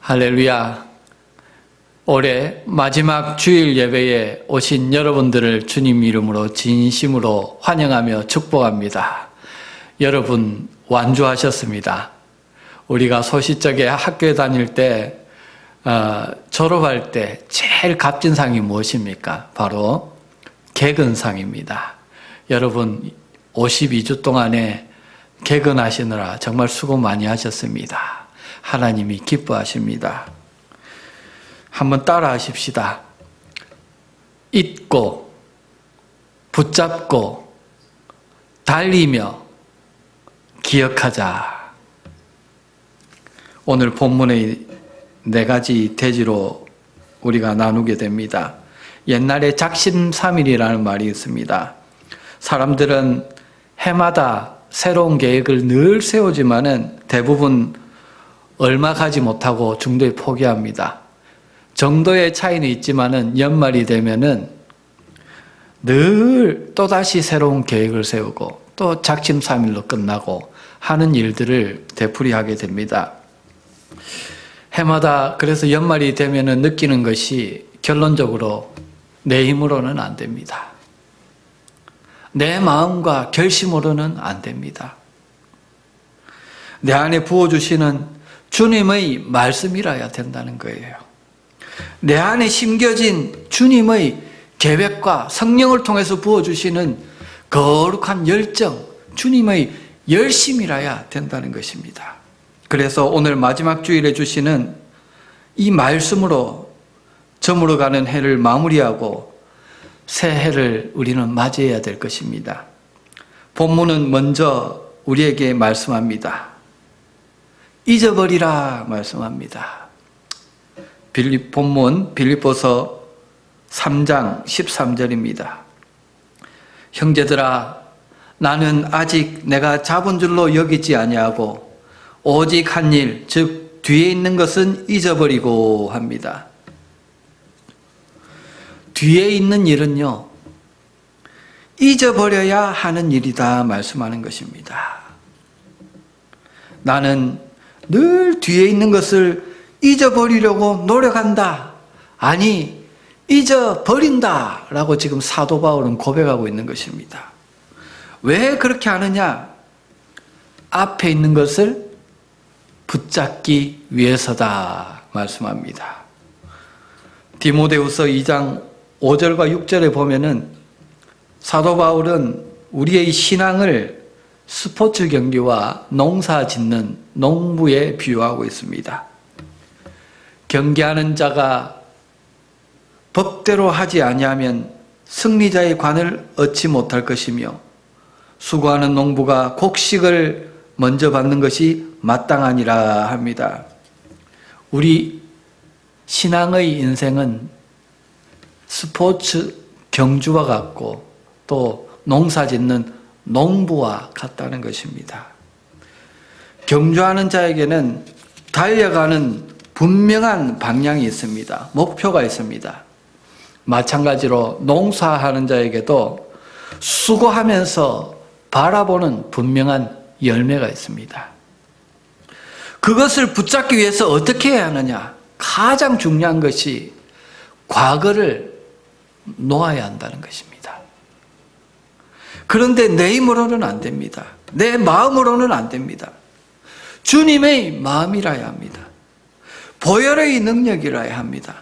할렐루야. 올해 마지막 주일 예배에 오신 여러분들을 주님 이름으로 진심으로 환영하며 축복합니다. 여러분 완주하셨습니다. 우리가 소시적에 학교에 다닐 때 졸업할 때 제일 값진 상이 무엇입니까? 바로 개근상입니다. 여러분 52주 동안에 개근하시느라 정말 수고 많이 하셨습니다. 하나님이 기뻐하십니다. 한번 따라 하십시다. 잊고 붙잡고 달리며 기억하자. 오늘 본문의 4가지 대지로 우리가 나누게 됩니다. 옛날에 작심삼일이라는 말이 있습니다. 사람들은 해마다 새로운 계획을 늘 세우지만은 대부분 얼마 가지 못하고 중도에 포기합니다. 정도의 차이는 있지만은 연말이 되면은 늘 또다시 새로운 계획을 세우고 또 작심삼일로 끝나고 하는 일들을 되풀이하게 됩니다. 해마다 그래서 연말이 되면은 느끼는 것이 결론적으로 내 힘으로는 안 됩니다. 내 마음과 결심으로는 안 됩니다. 내 안에 부어주시는 주님의 말씀이라야 된다는 거예요. 내 안에 심겨진 주님의 계획과 성령을 통해서 부어주시는 거룩한 열정, 주님의 열심이라야 된다는 것입니다. 그래서 오늘 마지막 주일에 주시는 이 말씀으로 저물어가는 해를 마무리하고 새 해를 우리는 맞이해야 될 것입니다. 본문은 먼저 우리에게 말씀합니다. 잊어버리라 말씀합니다. 본문 빌립보서 3장 13절입니다. 형제들아, 나는 아직 내가 잡은 줄로 여기지 아니하고 오직 한 일, 즉 뒤에 있는 것은 잊어버리고 합니다. 뒤에 있는 일은요, 잊어버려야 하는 일이다 말씀하는 것입니다. 나는 늘 뒤에 있는 것을 잊어버리려고 노력한다. 아니, 잊어버린다 라고 지금 사도 바울은 고백하고 있는 것입니다. 왜 그렇게 하느냐? 앞에 있는 것을 붙잡기 위해서다 말씀합니다. 디모데후서 2장 5절과 6절에 보면은 사도 바울은 우리의 신앙을 스포츠 경기와 농사 짓는 농부에 비유하고 있습니다. 경기하는 자가 법대로 하지 아니하면 승리자의 관을 얻지 못할 것이며 수고하는 농부가 곡식을 먼저 받는 것이 마땅하니라 합니다. 우리 신앙의 인생은 스포츠 경주와 같고 또 농사 짓는 농부와 같다는 것입니다. 경주하는 자에게는 달려가는 분명한 방향이 있습니다. 목표가 있습니다. 마찬가지로 농사하는 자에게도 수고하면서 바라보는 분명한 열매가 있습니다. 그것을 붙잡기 위해서 어떻게 해야 하느냐? 가장 중요한 것이 과거를 놓아야 한다는 것입니다. 그런데 내 힘으로는 안 됩니다. 내 마음으로는 안 됩니다. 주님의 마음이라야 합니다. 보혈의 능력이라야 합니다.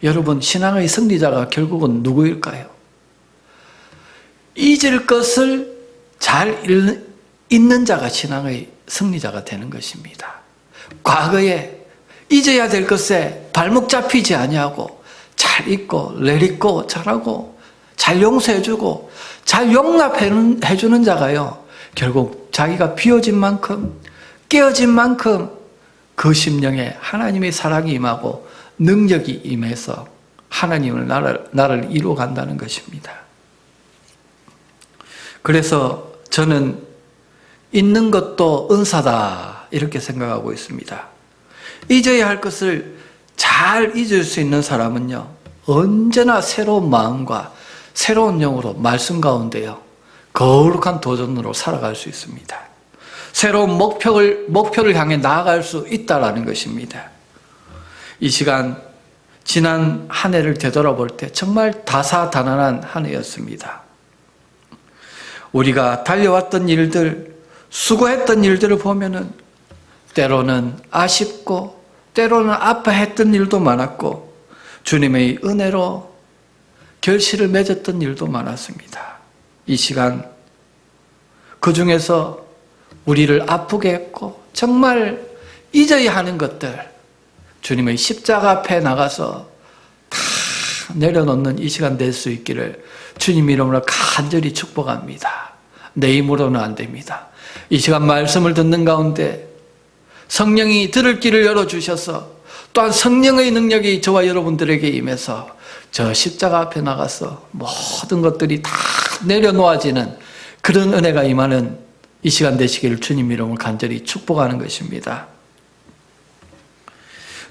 여러분, 신앙의 승리자가 결국은 누구일까요? 잊을 것을 잘 잊는 자가 신앙의 승리자가 되는 것입니다. 과거에 잊어야 될 것에 발목 잡히지 아니하고 잘 잊고 내딛고 잘하고 잘 용서해주고 잘 용납해주는 자가요, 결국 자기가 비워진 만큼 깨어진 만큼 그 심령에 하나님의 사랑이 임하고 능력이 임해서 하나님을 나를 이루어간다는 것입니다. 그래서 저는 잊는 것도 은사다 이렇게 생각하고 있습니다. 잊어야 할 것을 잘 잊을 수 있는 사람은요, 언제나 새로운 마음과 새로운 영으로 말씀 가운데요, 거룩한 도전으로 살아갈 수 있습니다. 새로운 목표를 향해 나아갈 수 있다라는 것입니다. 이 시간 지난 한 해를 되돌아볼 때 정말 다사다난한 한 해였습니다. 우리가 달려왔던 일들, 수고했던 일들을 보면은 때로는 아쉽고 때로는 아파했던 일도 많았고 주님의 은혜로 결실을 맺었던 일도 많았습니다. 이 시간 그 중에서 우리를 아프게 했고 정말 잊어야 하는 것들 주님의 십자가 앞에 나가서 다 내려놓는 이 시간 될 수 있기를 주님 이름으로 간절히 축복합니다. 내 힘으로는 안 됩니다. 이 시간 말씀을 듣는 가운데 성령이 들을 길을 열어주셔서 또한 성령의 능력이 저와 여러분들에게 임해서 저 십자가 앞에 나가서 모든 것들이 다 내려놓아지는 그런 은혜가 임하는 이 시간 되시기를 주님 이름으로 간절히 축복하는 것입니다.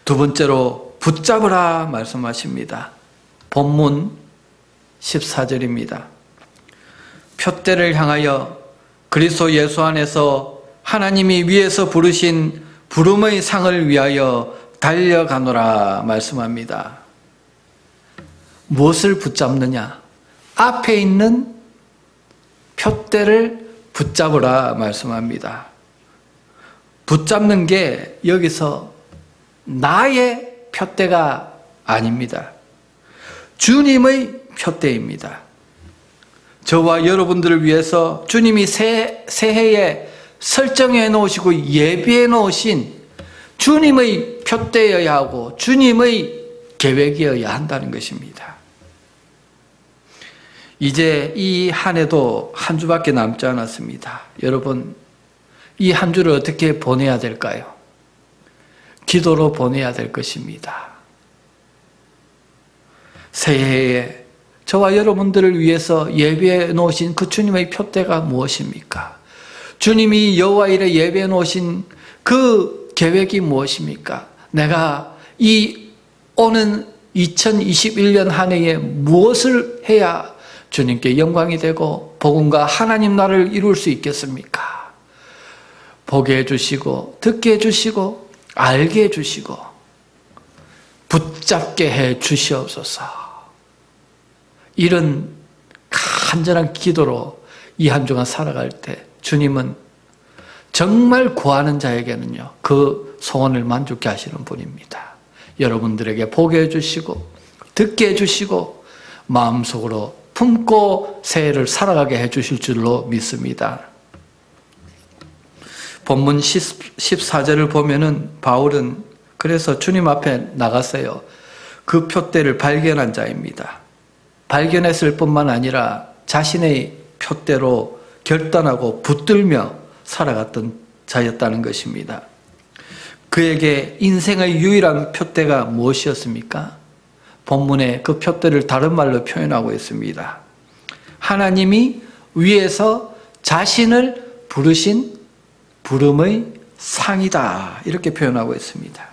두 번째로 붙잡으라 말씀하십니다. 본문 14절입니다. 표대를 향하여 그리스도 예수 안에서 하나님이 위에서 부르신 부름의 상을 위하여 달려가노라 말씀합니다. 무엇을 붙잡느냐? 앞에 있는 표대를 붙잡으라 말씀합니다. 붙잡는 게 여기서 나의 표대가 아닙니다. 주님의 표대입니다. 저와 여러분들을 위해서 주님이 새해에 설정해 놓으시고 예비해 놓으신 주님의 표대여야 하고 주님의 계획이어야 한다는 것입니다. 이제 이 한 해도 한 주밖에 남지 않았습니다. 여러분, 이 한 주를 어떻게 보내야 될까요? 기도로 보내야 될 것입니다. 새해에 저와 여러분들을 위해서 예배해 놓으신 그 주님의 표대가 무엇입니까? 주님이 여호와 일에 예배해 놓으신 그 계획이 무엇입니까? 내가 이 오는 2021년 한 해에 무엇을 해야 주님께 영광이 되고 복음과 하나님 나라를 이룰 수 있겠습니까? 보게 해주시고 듣게 해주시고 알게 해주시고 붙잡게 해 주시옵소서. 이런 간절한 기도로 이 한 주간 살아갈 때 주님은 정말 구하는 자에게는요 그 소원을 만족케 하시는 분입니다. 여러분들에게 보게 해주시고 듣게 해주시고 마음속으로 품고 새해를 살아가게 해주실 줄로 믿습니다. 본문 14절을 보면은 바울은 그래서 주님 앞에 나갔어요. 그 표대를 발견한 자입니다. 발견했을 뿐만 아니라 자신의 표대로 결단하고 붙들며 살아갔던 자였다는 것입니다. 그에게 인생의 유일한 표대가 무엇이었습니까? 본문에 그 표대를 다른 말로 표현하고 있습니다. 하나님이 위에서 자신을 부르신 부름의 상이다. 이렇게 표현하고 있습니다.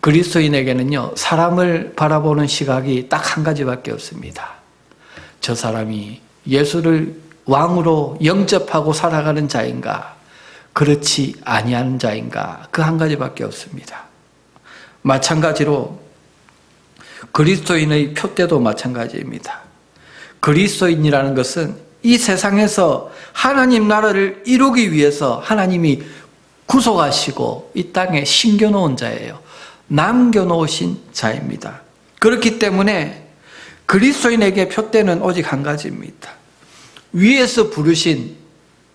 그리스도인에게는요, 사람을 바라보는 시각이 딱 한 가지밖에 없습니다. 저 사람이 예수를 왕으로 영접하고 살아가는 자인가, 그렇지 아니한 자인가, 그 한 가지밖에 없습니다. 마찬가지로 그리스도인의 표대도 마찬가지입니다. 그리스도인이라는 것은 이 세상에서 하나님 나라를 이루기 위해서 하나님이 구속하시고 이 땅에 심겨놓은 자예요. 남겨놓으신 자입니다. 그렇기 때문에 그리스도인에게 표대는 오직 한 가지입니다. 위에서 부르신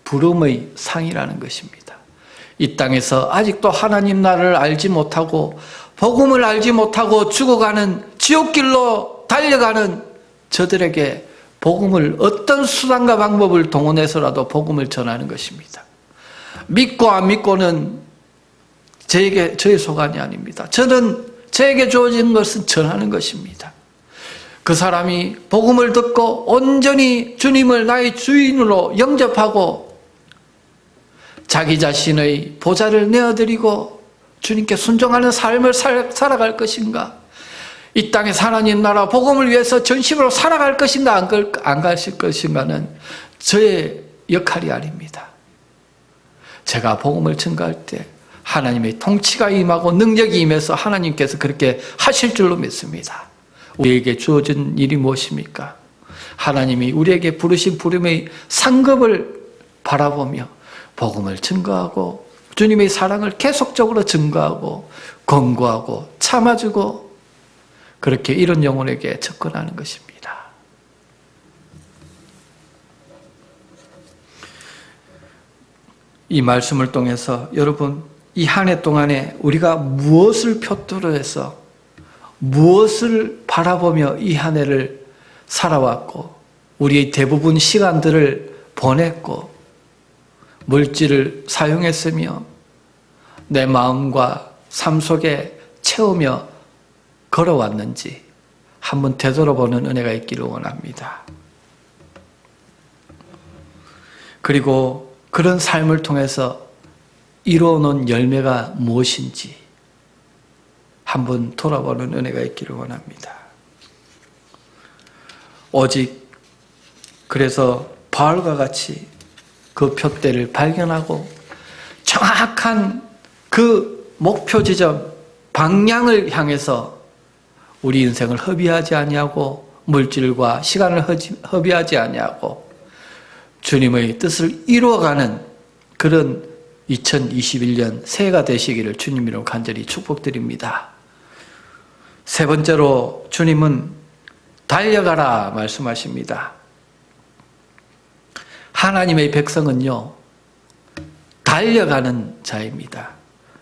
부름의 상이라는 것입니다. 이 땅에서 아직도 하나님 나라를 알지 못하고 복음을 알지 못하고 죽어가는 지옥길로 달려가는 저들에게 복음을 어떤 수단과 방법을 동원해서라도 복음을 전하는 것입니다. 믿고 안 믿고는 저의 소관이 아닙니다. 저에게 주어진 것은 전하는 것입니다. 그 사람이 복음을 듣고 온전히 주님을 나의 주인으로 영접하고 자기 자신의 보좌를 내어드리고 주님께 순종하는 삶을 살아갈 것인가, 이 땅에서 하나님 나라 복음을 위해서 전심으로 살아갈 것인가 안 가실 것인가는 저의 역할이 아닙니다. 제가 복음을 증거할 때 하나님의 통치가 임하고 능력이 임해서 하나님께서 그렇게 하실 줄로 믿습니다. 우리에게 주어진 일이 무엇입니까? 하나님이 우리에게 부르신 부름의 상급을 바라보며 복음을 증거하고 주님의 사랑을 계속적으로 증거하고 권고하고 참아주고 그렇게 이런 영혼에게 접근하는 것입니다. 이 말씀을 통해서 여러분 이 한 해 동안에 우리가 무엇을 표토로 해서 무엇을 바라보며 이 한 해를 살아왔고 우리의 대부분 시간들을 보냈고 물질을 사용했으며 내 마음과 삶 속에 채우며 걸어왔는지 한번 되돌아보는 은혜가 있기를 원합니다. 그리고 그런 삶을 통해서 이루어놓은 열매가 무엇인지 한번 돌아보는 은혜가 있기를 원합니다. 오직 그래서 바울과 같이 그 표대를 발견하고 정확한 그 목표 지점, 방향을 향해서 우리 인생을 허비하지 아니하고 물질과 시간을 허비하지 아니하고 주님의 뜻을 이루어가는 그런 2021년 새해가 되시기를 주님 이름으로 간절히 축복드립니다. 세 번째로 주님은 달려가라 말씀하십니다. 하나님의 백성은요, 달려가는 자입니다.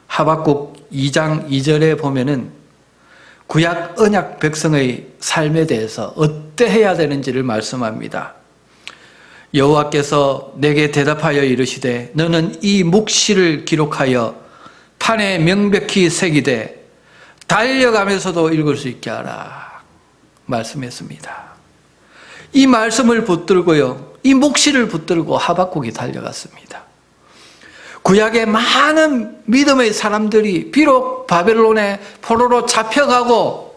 하박국 2장 2절에 보면은 구약 언약 백성의 삶에 대해서 어떠해야 되는지를 말씀합니다. 여호와께서 내게 대답하여 이르시되 너는 이 묵시를 기록하여 판에 명백히 새기되 달려가면서도 읽을 수 있게 하라 말씀했습니다. 이 말씀을 붙들고요, 이 묵시를 붙들고 하박국이 달려갔습니다. 구약의 많은 믿음의 사람들이 비록 바벨론의 포로로 잡혀가고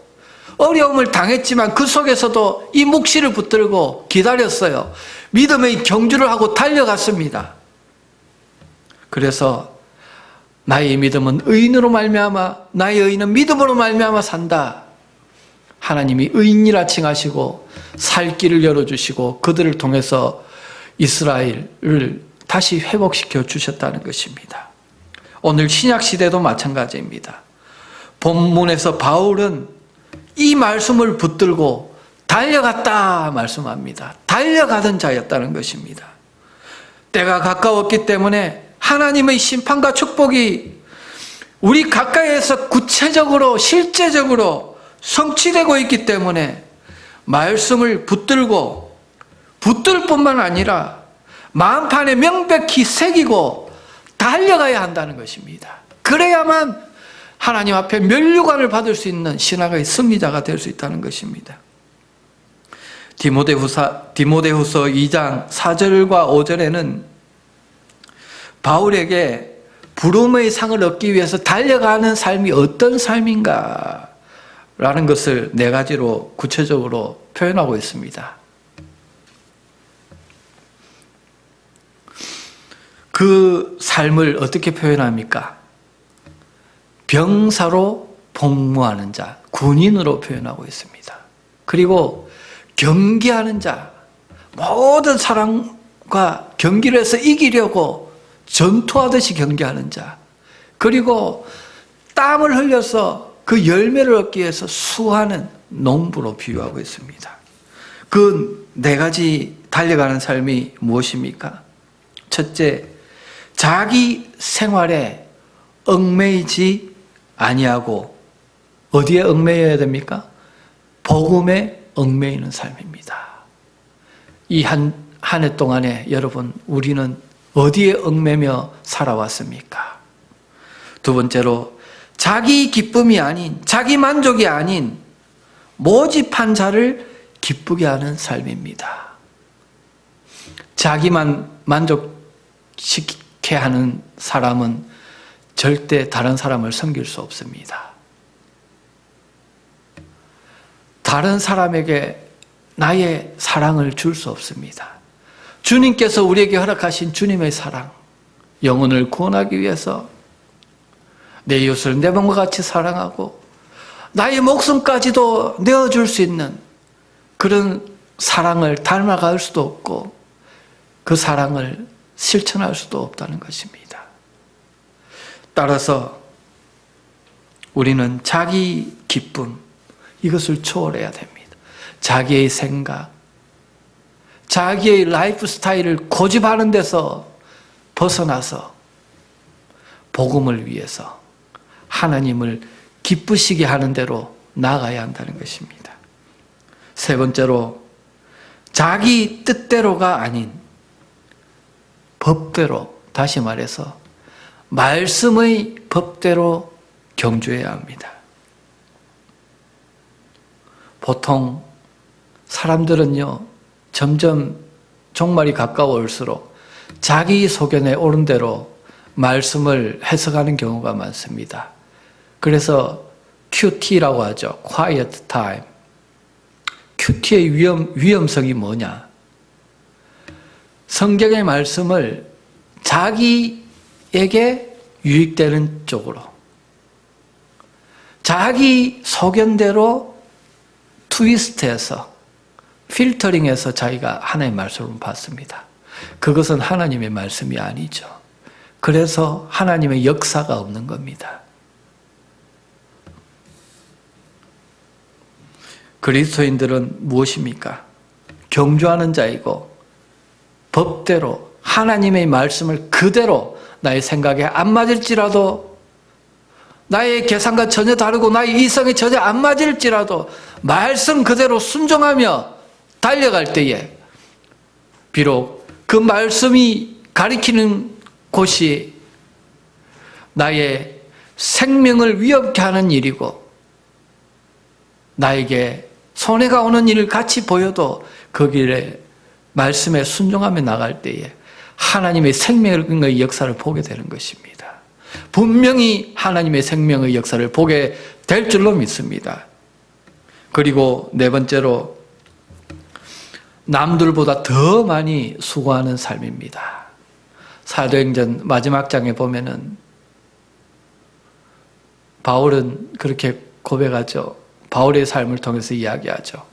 어려움을 당했지만 그 속에서도 이 묵시를 붙들고 기다렸어요. 믿음의 경주를 하고 달려갔습니다. 그래서 나의 믿음은 의인으로 말미암아 나의 의인은 믿음으로 말미암아 산다. 하나님이 의인이라 칭하시고 살 길을 열어주시고 그들을 통해서 이스라엘을 다시 회복시켜 주셨다는 것입니다. 오늘 신약시대도 마찬가지입니다. 본문에서 바울은 이 말씀을 붙들고 달려갔다 말씀합니다. 달려가던 자였다는 것입니다. 때가 가까웠기 때문에 하나님의 심판과 축복이 우리 가까이에서 구체적으로 실제적으로 성취되고 있기 때문에 말씀을 붙들고 붙들 뿐만 아니라 마음판에 명백히 새기고 달려가야 한다는 것입니다. 그래야만 하나님 앞에 면류관을 받을 수 있는 신학의 승리자가 될 수 있다는 것입니다. 디모데후서 2장 4절과 5절에는 바울에게 부름의 상을 얻기 위해서 달려가는 삶이 어떤 삶인가 라는 것을 네 가지로 구체적으로 표현하고 있습니다. 그 삶을 어떻게 표현합니까? 병사로 복무하는 자, 군인으로 표현하고 있습니다. 그리고 경기하는 자, 모든 사람과 경기를 해서 이기려고 전투하듯이 경기하는 자, 그리고 땀을 흘려서 그 열매를 얻기 위해서 수하는 농부로 비유하고 있습니다. 그 네 가지 달려가는 삶이 무엇입니까? 첫째, 자기 생활에 얽매이지 아니하고 어디에 얽매여야 됩니까? 복음에 얽매이는 삶입니다. 이 한 해 동안에 여러분 우리는 어디에 얽매며 살아왔습니까? 두 번째로 자기 기쁨이 아닌, 자기 만족이 아닌 모집한 자를 기쁘게 하는 삶입니다. 자기만 만족시게 하는 사람은 절대 다른 사람을 섬길 수 없습니다. 다른 사람에게 나의 사랑을 줄 수 없습니다. 주님께서 우리에게 허락하신 주님의 사랑, 영혼을 구원하기 위해서 내 이웃을 내 몸과 같이 사랑하고 나의 목숨까지도 내어줄 수 있는 그런 사랑을 닮아갈 수도 없고 그 사랑을 실천할 수도 없다는 것입니다. 따라서 우리는 자기 기쁨, 이것을 초월해야 됩니다. 자기의 생각, 자기의 라이프 스타일을 고집하는 데서 벗어나서 복음을 위해서 하나님을 기쁘시게 하는 대로 나아가야 한다는 것입니다. 세 번째로, 자기 뜻대로가 아닌 법대로, 다시 말해서 말씀의 법대로 경주해야 합니다. 보통 사람들은요, 점점 종말이 가까워올수록 자기 소견에 옳은 대로 말씀을 해석하는 경우가 많습니다. 그래서 QT라고 하죠. Quiet Time. QT의 위험성이 뭐냐? 성경의 말씀을 자기에게 유익되는 쪽으로, 자기 소견대로 트위스트해서, 필터링해서 자기가 하나님의 말씀을 받습니다. 그것은 하나님의 말씀이 아니죠. 그래서 하나님의 역사가 없는 겁니다. 그리스도인들은 무엇입니까? 경주하는 자이고 법대로 하나님의 말씀을 그대로 나의 생각에 안 맞을지라도, 나의 계산과 전혀 다르고 나의 이성에 전혀 안 맞을지라도 말씀 그대로 순종하며 달려갈 때에 비록 그 말씀이 가리키는 곳이 나의 생명을 위협케 하는 일이고 나에게 손해가 오는 일을 같이 보여도 그 길에 말씀에 순종하며 나갈 때에 하나님의 생명의 역사를 보게 되는 것입니다. 분명히 하나님의 생명의 역사를 보게 될 줄로 믿습니다. 그리고 네 번째로, 남들보다 더 많이 수고하는 삶입니다. 사도행전 마지막 장에 보면은 바울은 그렇게 고백하죠. 바울의 삶을 통해서 이야기하죠.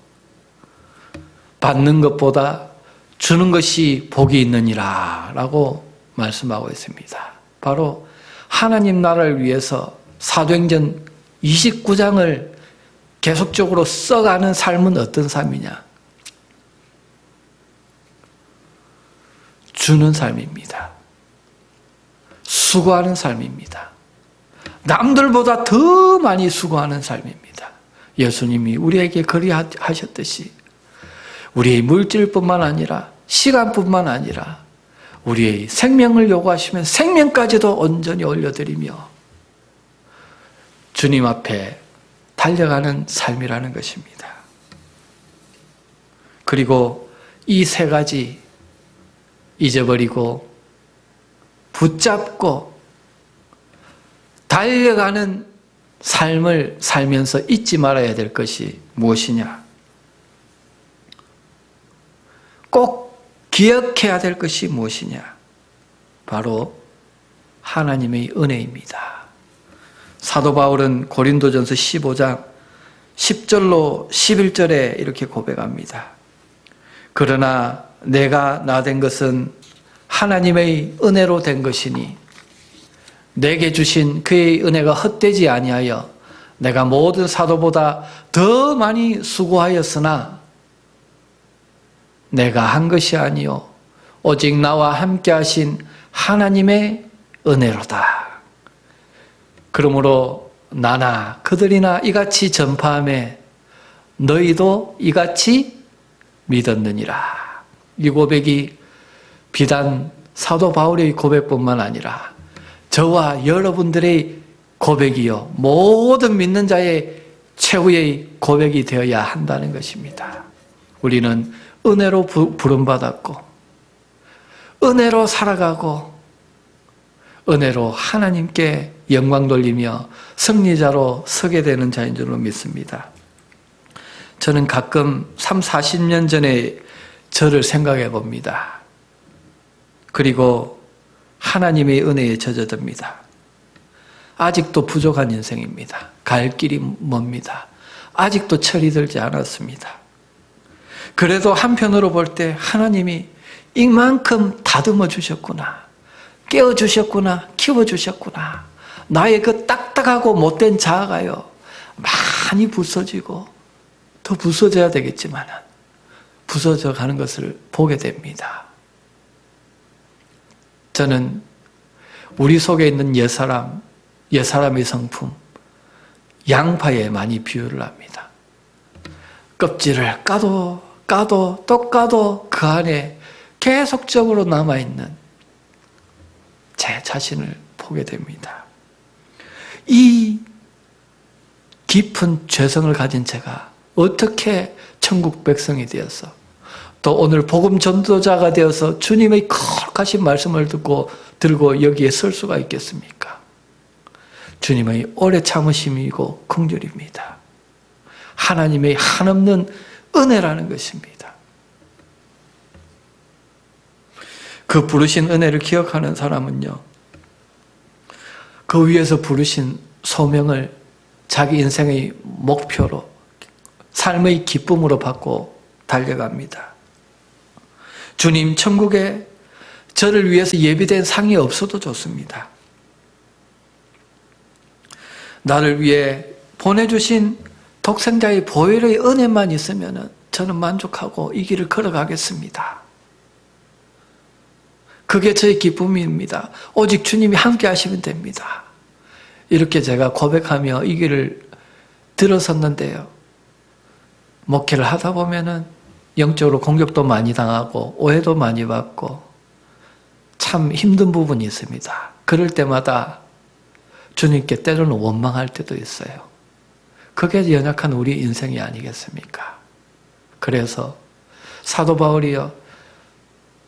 받는 것보다 주는 것이 복이 있느니라 라고 말씀하고 있습니다. 바로 하나님 나라를 위해서 사도행전 29장을 계속적으로 써가는 삶은 어떤 삶이냐? 주는 삶입니다. 수고하는 삶입니다. 남들보다 더 많이 수고하는 삶입니다. 예수님이 우리에게 그리하셨듯이 우리의 물질뿐만 아니라 시간뿐만 아니라 우리의 생명을 요구하시면 생명까지도 온전히 올려드리며 주님 앞에 달려가는 삶이라는 것입니다. 그리고 이 세 가지 잊어버리고 붙잡고 달려가는 삶을 살면서 잊지 말아야 될 것이 무엇이냐? 꼭 기억해야 될 것이 무엇이냐? 바로 하나님의 은혜입니다. 사도 바울은 고린도전서 15장 10절로 11절에 이렇게 고백합니다. 그러나 내가 나된 것은 하나님의 은혜로 된 것이니 내게 주신 그의 은혜가 헛되지 아니하여 내가 모든 사도보다 더 많이 수고하였으나 내가 한 것이 아니요 오직 나와 함께 하신 하나님의 은혜로다. 그러므로 나나 그들이나 이같이 전파하며 너희도 이같이 믿었느니라. 이 고백이 비단 사도 바울의 고백뿐만 아니라 저와 여러분들의 고백이요 모든 믿는 자의 최후의 고백이 되어야 한다는 것입니다. 우리는 은혜로 부름받았고 은혜로 살아가고 은혜로 하나님께 영광 돌리며 승리자로 서게 되는 자인 줄로 믿습니다. 저는 가끔 30-40년 전에 저를 생각해 봅니다. 그리고 하나님의 은혜에 젖어듭니다. 아직도 부족한 인생입니다. 갈 길이 멉니다. 아직도 철이 들지 않았습니다. 그래도 한편으로 볼 때 하나님이 이만큼 다듬어 주셨구나, 깨워 주셨구나, 키워 주셨구나. 나의 그 딱딱하고 못된 자아가요, 많이 부서지고 더 부서져야 되겠지만 부서져 가는 것을 보게 됩니다. 저는 우리 속에 있는 옛사람의 성품, 양파에 많이 비유를 합니다. 껍질을 까도 또 까도 그 안에 계속적으로 남아있는 제 자신을 보게 됩니다. 이 깊은 죄성을 가진 제가 어떻게 천국 백성이 되어서 또 오늘 복음 전도자가 되어서 주님의 거룩하신 말씀을 들고 여기에 설 수가 있겠습니까? 주님의 오래 참으심이고 긍휼입니다. 하나님의 한없는 은혜라는 것입니다. 그 부르신 은혜를 기억하는 사람은요, 그 위에서 부르신 소명을 자기 인생의 목표로, 삶의 기쁨으로 받고 달려갑니다. 주님, 천국에 저를 위해서 예비된 상이 없어도 좋습니다. 나를 위해 보내주신 독생자의 보혈의 은혜만 있으면 저는 만족하고 이 길을 걸어가겠습니다. 그게 저의 기쁨입니다. 오직 주님이 함께 하시면 됩니다. 이렇게 제가 고백하며 이 길을 들어섰는데요, 목회를 하다 보면은 영적으로 공격도 많이 당하고 오해도 많이 받고 참 힘든 부분이 있습니다. 그럴 때마다 주님께 때로는 원망할 때도 있어요. 그게 연약한 우리 인생이 아니겠습니까? 그래서 사도 바울이요,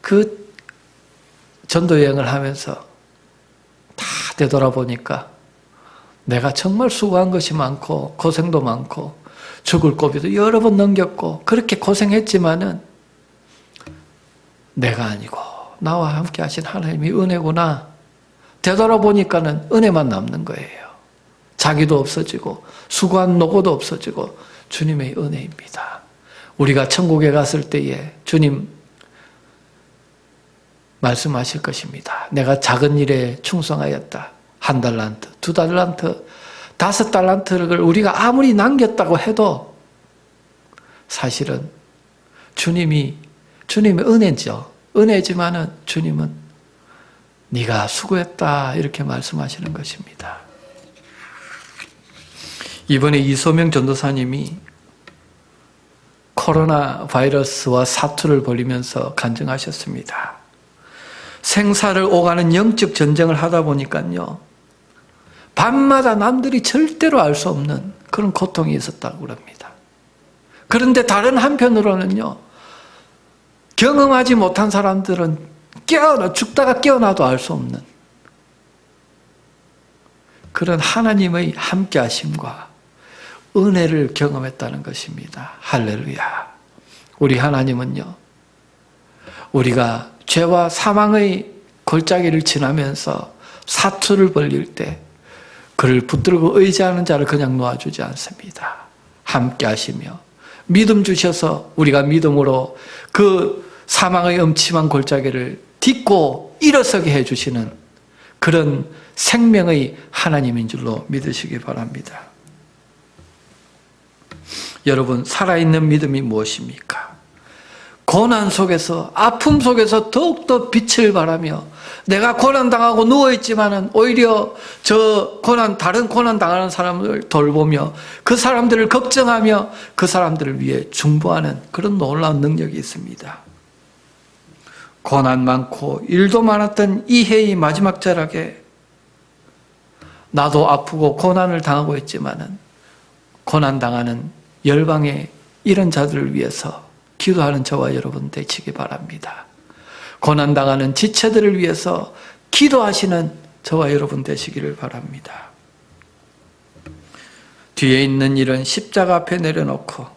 그 전도 여행을 하면서 다 되돌아보니까 내가 정말 수고한 것이 많고 고생도 많고 죽을 고비도 여러 번 넘겼고 그렇게 고생했지만은 내가 아니고 나와 함께 하신 하나님의 은혜구나. 되돌아보니까는 은혜만 남는 거예요. 자기도 없어지고 수고한 노고도 없어지고 주님의 은혜입니다. 우리가 천국에 갔을 때에 주님 말씀하실 것입니다. 내가 작은 일에 충성하였다. 1달란트, 2달란트, 5달란트를 우리가 아무리 남겼다고 해도 사실은 주님의 은혜죠. 은혜지만은 주님은 네가 수고했다 이렇게 말씀하시는 것입니다. 이번에 이소명 전도사님이 코로나 바이러스와 사투를 벌이면서 간증하셨습니다. 생사를 오가는 영적 전쟁을 하다 보니까요, 밤마다 남들이 절대로 알 수 없는 그런 고통이 있었다고 그럽니다. 그런데 다른 한편으로는요, 경험하지 못한 사람들은 죽다가 깨어나도 알 수 없는 그런 하나님의 함께 하심과 은혜를 경험했다는 것입니다. 할렐루야. 우리 하나님은요, 우리가 죄와 사망의 골짜기를 지나면서 사투를 벌릴 때 그를 붙들고 의지하는 자를 그냥 놓아주지 않습니다. 함께 하시며 믿음 주셔서 우리가 믿음으로 그 사망의 음침한 골짜기를 딛고 일어서게 해주시는 그런 생명의 하나님인 줄로 믿으시기 바랍니다. 여러분, 살아있는 믿음이 무엇입니까? 고난 속에서, 아픔 속에서 더욱더 빛을 발하며 내가 고난당하고 누워있지만은 오히려 다른 고난 당하는 사람을 돌보며 그 사람들을 걱정하며 그 사람들을 위해 중보하는 그런 놀라운 능력이 있습니다. 고난 많고 일도 많았던 이 해의 마지막 절하게 나도 아프고 고난을 당하고 있지만은 고난당하는 열방의 이런 자들을 위해서 기도하는 저와 여러분 되시기 바랍니다. 고난당하는 지체들을 위해서 기도하시는 저와 여러분 되시기를 바랍니다. 뒤에 있는 일은 십자가 앞에 내려놓고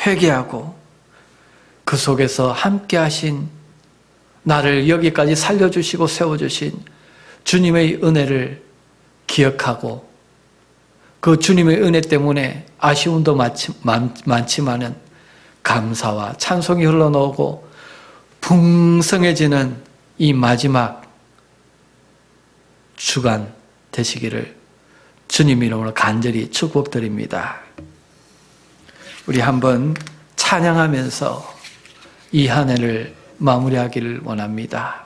회개하고 그 속에서 함께 하신 나를 여기까지 살려주시고 세워주신 주님의 은혜를 기억하고 그 주님의 은혜 때문에 아쉬움도 많지만은 감사와 찬송이 흘러나오고 풍성해지는 이 마지막 주간 되시기를 주님 이름으로 간절히 축복드립니다. 우리 한번 찬양하면서 이 한 해를 마무리하기를 원합니다.